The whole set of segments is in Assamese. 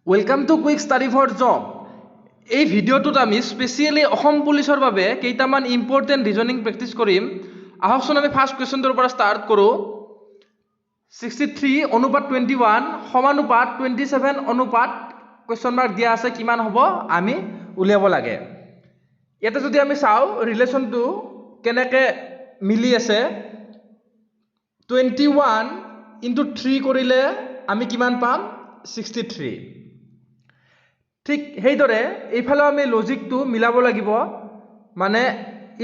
Welcome to Quick Study for Job. এই ভিডিওটোত আমি স্পেশালি অসম পুলিচৰ বাবে কেইটামান ইম্পৰ্টেন্ট ৰিজনিং প্ৰেক্টিছ কৰিম। আহকচোন আমি ফাৰ্স্ট কোৱেশ্চনটোৰ পৰা ষ্টাৰ্ট কৰোঁ। 63 অনুপাত 21 সমানুপাত 27 অনুপাত কোৱেশ্চন মাৰ্ক দিয়া আছে কিমান হ'ব আমি উলিয়াব লাগে। ইয়াতে যদি আমি চাওঁ ৰিলেচনটো কেনেকৈ মিলি আছে 21 into 3 কৰিলে আমি কিমান পাম 63। ঠিক সেইদৰে এইফালে আমি লজিকটো মিলাব লাগিব মানে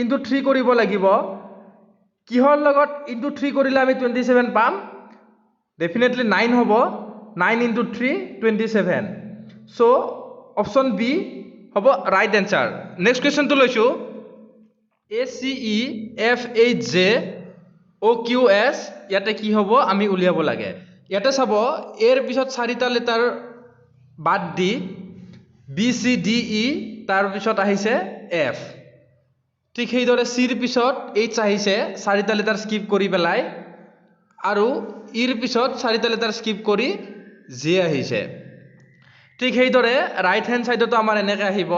ইনটু 3 কৰিব লাগিব কিহৰ লগত ইনটু 3 কৰিলে আমি 27 পাম ডেফিনেটলি 9 হ'ব 9 into 3 27 সো অপচন বি হ'ব ৰাইট এনসাৰ। নেক্সট কোৱেশ্চনটো লৈছো ACE FHJ OQS ইয়াতে কি হ'ব আমি উলিয়াব লাগে। ইয়াতে চাব এৰ পিছত চাৰিটা লেটাৰ বাদ দি BCDE তাৰ পিছত আহিছে F। ঠিক সেইদৰে চিৰ পিছত H আহিছে চাৰিটা লেটাৰ স্কিপ কৰি পেলাই আৰু ইৰ পিছত চাৰিটা লেটাৰ স্কিপ কৰি J আহিছে। ঠিক সেইদৰে ৰাইট হ্যান্ড সাইডতো আমাৰ এনেকৈ আহিব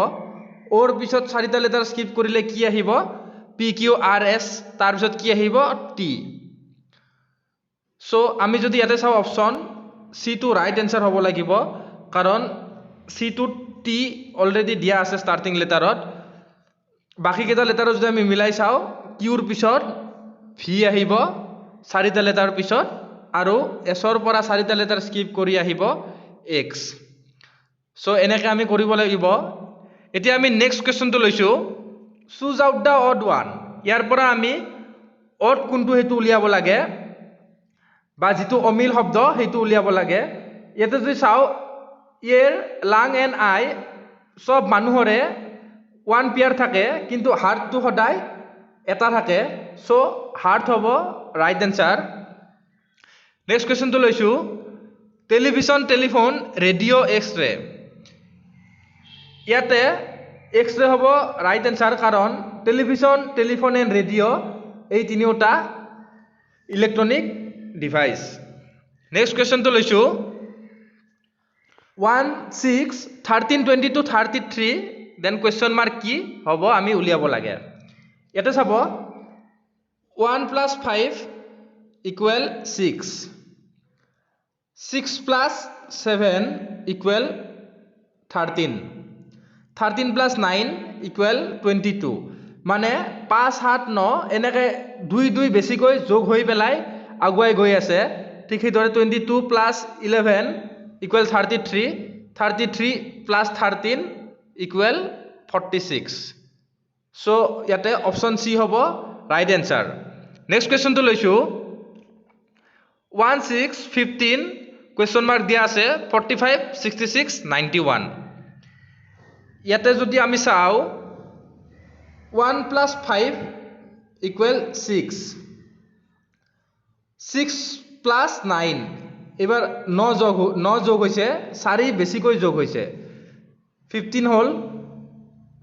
ওৰ পিছত চাৰিটা লেটাৰ স্কিপ কৰিলে কি আহিব PQRS তাৰ পিছত কি আহিব T। সো আমি যদি ইয়াতে চাওঁ option C too right answer হ'ব লাগিব কাৰণ সি টু T অলৰেডি দিয়া আছে ষ্টাৰ্টিং লেটাৰত বাকি কেইটা লেটাৰ যদি আমি মিলাই চাওঁ কিউৰ পিছত V আহিব চাৰিটা লেটাৰ পিছত আৰু এছৰ পৰা চাৰিটা লেটাৰ স্কিপ কৰি আহিব X। সো এনেকৈ আমি কৰিব লাগিব। এতিয়া আমি নেক্সট কোৱেশ্চনটো লৈছো choose out the odd one. ইয়াৰ পৰা আমি অড কোনটো হেতু উলিয়াব লাগে বা যেটো অমিল শব্দ হেতু উলিয়াব লাগে। ইয়াতে যদি চাওঁ ইয়াৰ লাং এণ্ড আই সব মানুহৰে ওৱান পেয়াৰ থাকে কিন্তু হাৰ্টটো সদায় এটা থাকে সো হাৰ্ট হ'ব ৰাইট এনসাৰ। নেক্সট কোৱেশ্চনটো লৈছো টেলিভিছন টেলিফোন ৰেডিঅ' এক্স-ৰে। ইয়াতে এক্স-ৰে হ'ব ৰাইট এনসাৰ কাৰণ টেলিভিছন টেলিফোন এণ্ড ৰেডিঅ' এই তিনিওটা ইলেক্ট্ৰনিক ডিভাইচ। নেক্সট কোৱেশ্চনটো লৈছো 1 6 13 22 33 দেন কোৱেশ্চন মাৰ্ক কি হ'ব আমি উলিয়াব লাগে। ইয়াতে চাব 1 + 5 = 6 6 + 7 = 13 13 + 9 = 22 মানে 5 7 9 এনেকৈ 2 2 বেছিকৈ যোগ হৈ পেলাই আগুৱাই গৈ আছে। ঠিক সেইদৰে 22 + 11 = 33 33 + 13 = 46 সো ইয়াতে অপচন সি হ'ব ৰাইট এনসাৰ। নেক্সট কোৱেশ্চনটো লৈছো 1 6 15 কোৱেশ্চন মাৰ্ক দিয়া আছে 45 66 91। ইয়াতে যদি আমি চাওঁ 1 + 5 = 6 6 + 9 এবাৰ 9 যোগ হৈছে 4 বেছিকৈ যোগ হৈছে 15 হ'ল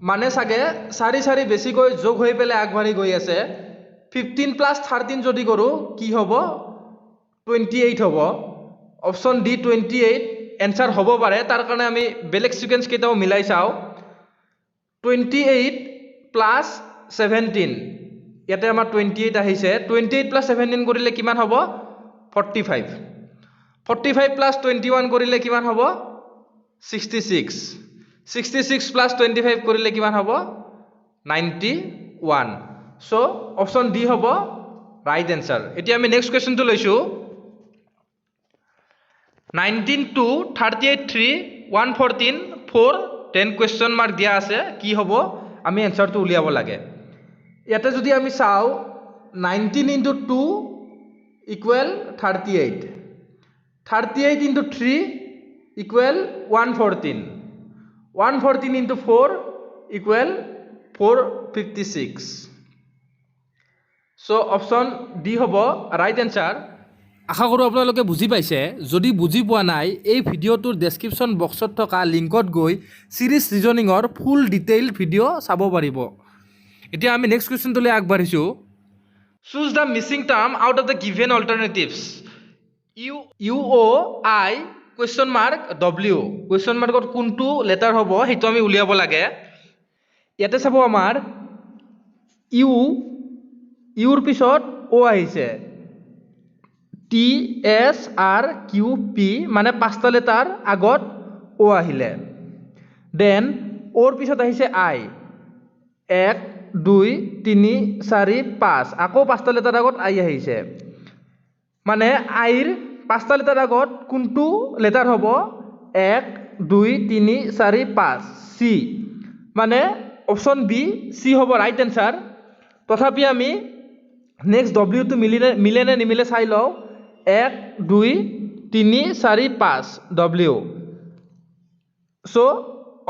মানে চাগে 4 4 বেছিকৈ যোগ হৈ পেলাই আগবাঢ়ি গৈ আছে। 15 + 13 যদি কৰোঁ কি হ'ব 28 হ'ব। অপচন ডি 28 এনসাৰ হ'ব পাৰে তাৰ কাৰণে আমি বেলেগ সিকুৱেন্স কেইটাও মিলাই চাওঁ 28 + 17 ইয়াতে আমাৰ 28 আহিছে 28 + 17 কৰিলে কিমান হ'ব 45 45 + 21 কৰিলে কিমান হ'ব 66 66 + 25 কৰিলে কিমান হ'ব 91 সো অপচন ডি হ'ব ৰাইট এনসাৰ। এতিয়া আমি নেক্সট কোৱেশ্চনটো লৈছো 19 2 38 3 114 4 10 কোৱেশ্চন মাৰ্ক দিয়া আছে কি হ'ব আমি এনসাৰটো উলিয়াব লাগে। ইয়াতে যদি আমি চাওঁ 19 into 2 = 38 38 into 3 = 114 114 into 4 = 456 so option D হ'ব ৰাইট এনসাৰ। আশা কৰোঁ আপোনালোকে বুজি পাইছে। যদি বুজি পোৱা নাই এই ভিডিঅ'টোৰ ডেছক্ৰিপশ্যন বক্সত থকা লিংকত গৈ সিৰিজ ৰিজনিঙৰ ফুল ডিটেইল ভিডিঅ' চাব পাৰিব। এতিয়া আমি নেক্সট কোৱেশ্চনটোলৈ আগবাঢ়িছোঁ choose the missing term out of the given alternatives UOI question mark W question মাৰ্কত কোনটো লেটাৰ হ'ব সেইটো আমি উলিয়াব লাগে ইয়াতে চাব আমাৰ ইউৰ পিছত অ আহিছে T S R Q P মানে পাঁচটা লেটাৰ আগত অ আহিলে দেন অ'ৰ পিছত আহিছে আই 1 2 3 4 5 আকৌ পাঁচটা লেটাৰ আগত আই আহিছে মানে আইৰ পাঁচটা লেটাৰ আগত কোনটো লেটাৰ হ'ব 1 2 3 4 5 চি মানে অপশ্যন বি চি হ'ব ৰাইট এনচাৰ তথাপি আমি নেক্সট ডব্লিউটো মিলে নে নিমিলে চাই লওঁ 1 2 3 4 5 ডব্লিউ চ'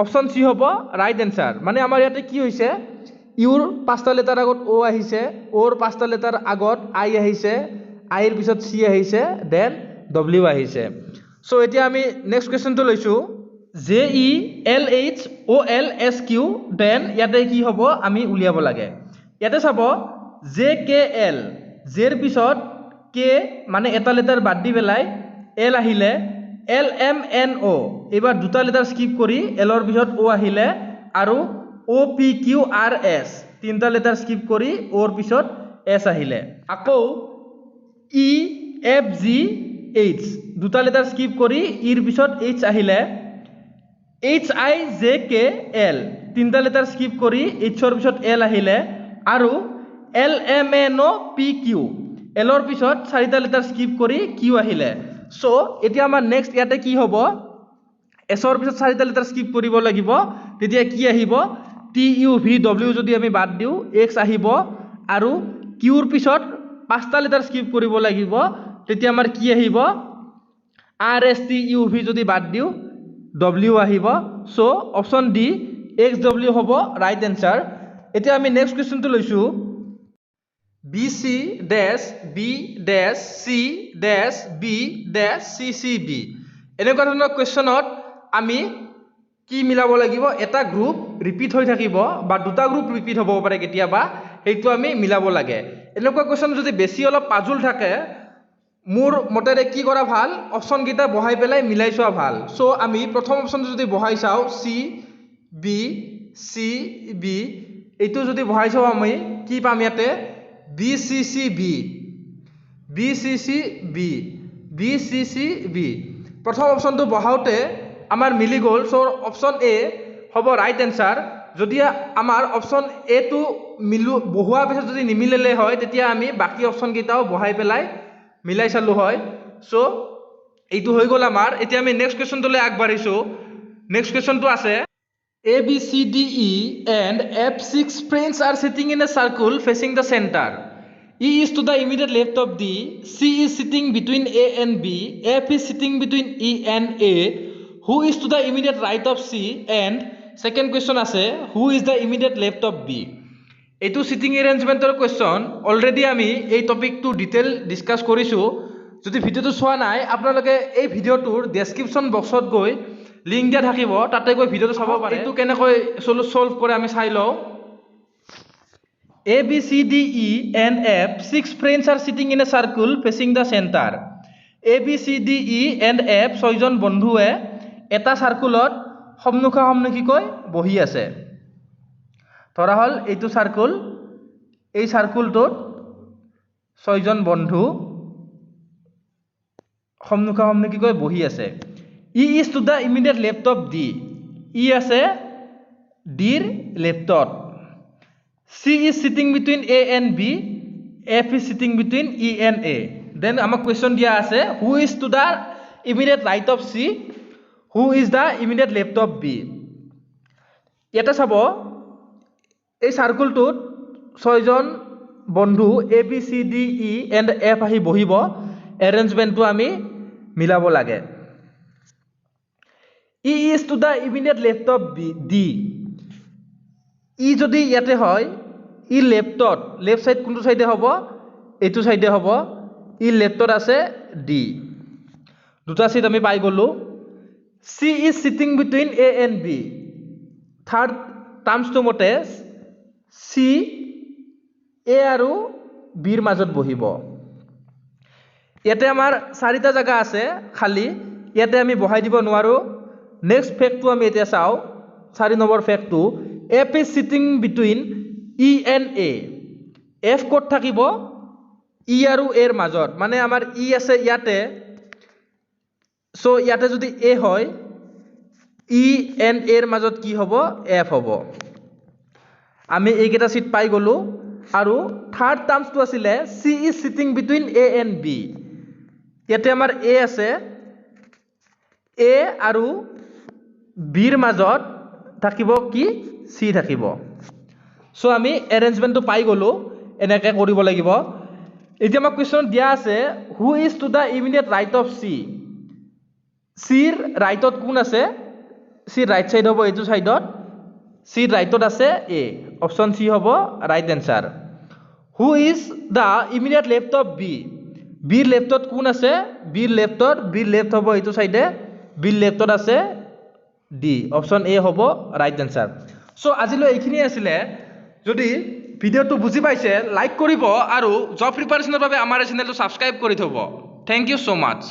অপশ্যন চি হ'ব ৰাইট এনচাৰ মানে আমাৰ ইয়াতে কি হৈছে ইউৰ পাঁচটা লেটাৰ আগত অ আহিছে অ'ৰ পাঁচটা লেটাৰ আগত আই আহিছে আইৰ পিছত চি আহিছে দেন ডব্লিউ আহিছে চ' এতিয়া আমি নেক্সট কুৱেশ্যনটো লৈছোঁ JELHOLSQ দেন ইয়াতে কি হ'ব আমি উলিয়াব লাগে ইয়াতে চাব JKL জেৰ পিছত কে মানে এটা লেটাৰ বাদ দি পেলাই এল আহিলে LMNO এইবাৰ দুটা লেটাৰ স্কিপ কৰি এলৰ পিছত অ আহিলে আৰু OPQRS তিনিটা লেটাৰ স্কিপ কৰি অ'ৰ পিছত এছ আহিলে আকৌ EFGH দুটা লেটাৰ স্কিপ কৰি ইৰ পিছত এইচ আহিলে HIJKL তিনিটা লেটাৰ স্কিপ কৰি এইচৰ পিছত এল আহিলে আৰু LMNOPQ এলৰ পিছত চাৰিটা লেটাৰ স্কিপ কৰি কিউ আহিলে চ' এতিয়া আমাৰ নেক্সট ইয়াতে কি হ'ব এছৰ পিছত চাৰিটা লেটাৰ স্কিপ কৰিব লাগিব তেতিয়া কি আহিব TUVW যদি আমি বাদ দিওঁ এক্স আহিব আৰু কিউৰ পিছত পাঁচটা লেটাৰ স্কিপ কৰিব লাগিব তেতিয়া আমাৰ কি আহিব RSTUV যদি বাদ দিওঁ ডব্লিউ আহিব চ' অপশ্যন ডি XW হ'ব ৰাইট এনচাৰ এতিয়া আমি নেক্সট কুৱেশ্যনটো লৈছোঁ BC-B-C-B-CCB এনেকুৱা ধৰণৰ কুৱেশ্যনত আমি কি মিলাব লাগিব এটা গ্ৰুপ ৰিপিট হৈ থাকিব বা দুটা গ্ৰুপ ৰিপিট হ'ব পাৰে কেতিয়াবা সেইটো আমি মিলাব লাগে এনেকুৱা কুৱেশ্যন যদি বেছি অলপ পাজুল থাকে মোৰ মতেৰে কি কৰা ভাল অপশ্যনকেইটা বহাই পেলাই মিলাই চোৱা ভাল চ' আমি প্ৰথম অপশ্যনটো যদি বহাই চাওঁ CB এইটো যদি বহাই চাওঁ আমি কি পাম ইয়াতে BCCB প্ৰথম অপশ্যনটো বহাওঁতে আমাৰ মিলি গ'ল চ' অপশ্যন এ হ'ব ৰাইট এনচাৰ যদি আমাৰ অপশ্যন এটো বহোৱাৰ পিছত যদি নিমিলিলে হয় তেতিয়া আমি বাকী অপশ্যনকেইটাও বহাই পেলাই মিলাই চালো হয় চ' এইটো হৈ গ'ল আমাৰ এতিয়া আমি নেক্সট কুৱেশ্যনটোলৈ আগবাঢ়িছোঁ নেক্সট কুৱেশ্যনটো আছে ABCDE and F6 friends are sitting in a circle facing the center. E is to the immediate left of D, C is sitting between A and B, F is sitting between E and A, who is to the immediate right of C, and second question আছে who is the immediate left of B. এইটো সিটিং এৰেঞ্জমেণ্টৰ কুৱেশ্যন অলৰেডি আমি এই টপিকটো ডিটেইল ডিছকাছ কৰিছোঁ যদি ভিডিঅ'টো চোৱা নাই আপোনালোকে এই ভিডিঅ'টোৰ ডেছক্ৰিপশ্যন বক্সত গৈ লিংক দিয়া থাকিব তাতে গৈ ভিডিঅ'টো চাব পাৰে এইটো কেনেকৈ সলভ কৰে আমি চাই লওঁ ABCDE and F 6 friends are sitting in a circle facing the center. ABCDE and F ছয়জন বন্ধুৱে এটা চাৰ্কুলত সন্মুখা সন্মুখীকৈ বহি আছে ধৰা হ'ল এইটো চাৰ্কুল এই চাৰ্কুলটোত ছয়জন বন্ধু সন্মুখা সন্মুখীকৈ বহি আছে E is to the immediate left of D. E আছে Dৰ লেফ্টত C is sitting between A and B. F is sitting between E and A. Then আমাক question দিয়া আছে who is to the immediate right of C? Who is the immediate left of B? ইয়াতে চাব এই চাৰ্কুলটোত ছয়জন বন্ধু A B C D E and F আহি বহিব এৰেঞ্জমেণ্টটো আমি মিলাব লাগে E is to the immediate left of D. ই যদি ইয়াতে হয় ই লেফ্টত লেফ্ট সাইড কোনটো সাইডে হ'ব এইটো সাইডে হ'ব ই লেফ্টত আছে ডি দুটা সিট আমি পাই গলো C is sitting between A and B. Third টাৰ্মছটো মতে C A আৰু B ৰ মাজত বহিব ইয়াতে আমাৰ চাৰিটা জায়গা আছে খালি ইয়াতে আমি বহাই দিব নোৱাৰো নেক্সট ফেক্টটো আমি এতিয়া চাও 4 number ফেক্টটো F is sitting between E and A F ক'ত থাকিব E আৰু A ৰ মাজত মানে আমাৰ E আছে ইয়াতে সো ইয়াতে যদি A হয় E and A ৰ মাজত কি হ'ব F হ'ব আমি এইকেইটা সিট পাই গলো আৰু থাৰ্ড টাৰ্মছটো আছিলে C is sitting between A and B ইয়াতে আমাৰ A আছে A আৰু B ৰ মাজত থাকিব কি C থাকিব সো আমি এৰেঞ্জমেন্টটো পাই গলো এনেকৈ কৰিব লাগিব এতিয়া আমাক কোৱেশ্চন দিয়া আছে who is to the immediate write off C C ৰ ৰাইটত কোন আছে C ৰাইট সাইড হ'ব এইটো সাইডত C ৰাইটত আছে A অপচন C হ'ব right answer who is the immediate left of B B ৰ লেফটত কোন আছে B ৰ লেফটত B লেফট হ'ব এইটো সাইডে B ৰ লেফটত আছে D অপচন A হ'ব ৰাইট এনসাৰ সো আজিলৈ এইখিনি আছিল যদি ভিডিওটো বুজি পাইছে লাইক কৰিব আৰু জব প্ৰিপাৰেচনৰ বাবে আমাৰ চেনেলটো সাবস্ক্ৰাইব কৰি থব থ্যাংক ইউ সো মাচ